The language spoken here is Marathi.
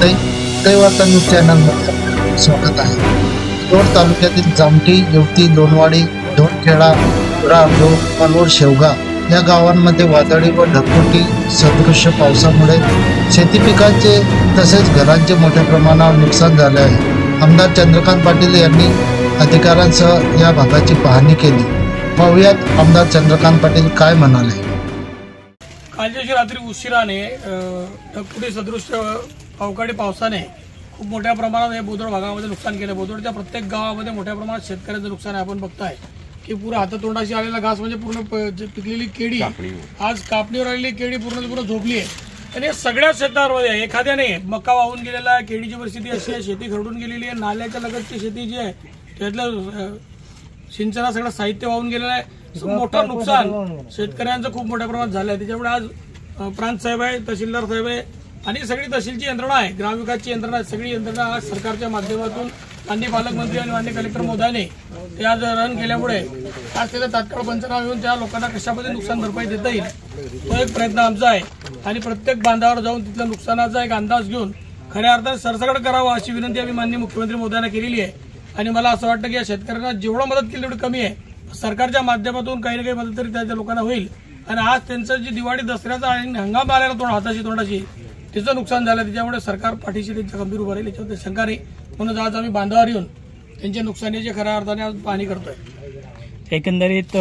करते दैवाचा न्यूज चॅनलमध्ये स्वागत आहे। रोड तालुक्यातील जामठी, येवती, लोणवाडी, धोनखेडा, रामडो, पनोर, शेवगा या गावांमध्ये वादळी व ढगफुटी सदृश्य पावसामुळे शेती पिकांचे तसेच घरांचे मोठ्या प्रमाणावर नुकसान झाले आहे। आमदार चंद्रकांत पाटील यांनी अधिकाऱ्यांसह या भागाची पाहणी केली। पाहुयात आमदार चंद्रकांत पाटील काय म्हणाले। कालच्या रात्री उशिराने ढगफुटी सदृश्य अवकाळी पावसाने खूप मोठ्या प्रमाणात या बोदोड भागामध्ये नुकसान केलं। बोदोडच्या प्रत्येक गावामध्ये मोठ्या प्रमाणात शेतकऱ्यांचं नुकसान आहे। आपण बघताय की पूर्ण हातातोंडाशी आलेला घास म्हणजे पूर्ण पिकलेली केळी, आज कापणीवर आलेली केळी पूर्ण झोपली आहे। आणि सगळ्या शेतांमध्ये एखाद्याने मका वाहून गेलेला आहे, केळीची परिस्थिती अशी आहे, शेती खरडून गेलेली आहे, नाल्याच्या लगतची शेती जी आहे त्यातलं सिंचना सगळं साहित्य वाहून गेलेलं आहे। मोठं नुकसान शेतकऱ्यांचं खूप मोठ्या प्रमाणात झालं आहे। त्याच्यामुळे आज प्रांत साहेब आहे, तहसीलदार साहेब आहे आणि सगळी तहसीलची यंत्रणा आहे, ग्रामविकासची यंत्रणा आहे, सगळी यंत्रणा आज सरकारच्या माध्यमातून माननीय पालकमंत्री आणि माननीय कलेक्टर महोदयाने ते आज रन केल्यामुळे आज त्याचा तात्काळ पंचनामा येऊन त्या लोकांना कशामध्ये नुकसान भरपाई देता येईल तो एक प्रयत्न आमचा आहे। आणि प्रत्येक बांधावर जाऊन तिथल्या नुकसानाचा एक अंदाज घेऊन खऱ्या अर्थाने सरसकट करावा अशी विनंती आम्ही माननीय मुख्यमंत्री महोदयांना केलेली आहे। आणि मला असं वाटतं की या शेतकऱ्यांना जेवढं मदत केली तेवढी कमी आहे। सरकारच्या माध्यमातून काही ना काही मदत तरी त्या लोकांना होईल। आणि आज त्यांचं जी दिवाळी दसऱ्याचा हंगाम आलेला तोंडाशी तिचं नुकसान झालं, त्याच्यामुळे सरकार पाठीशी त्यांच्या गंभीर उभं राहील याच्यावर शंका नाही। म्हणून आज आम्ही बांधावर येऊन त्यांच्या नुकसानीची खऱ्या अर्थाने आज पाहणी करतोय। एकंदरीत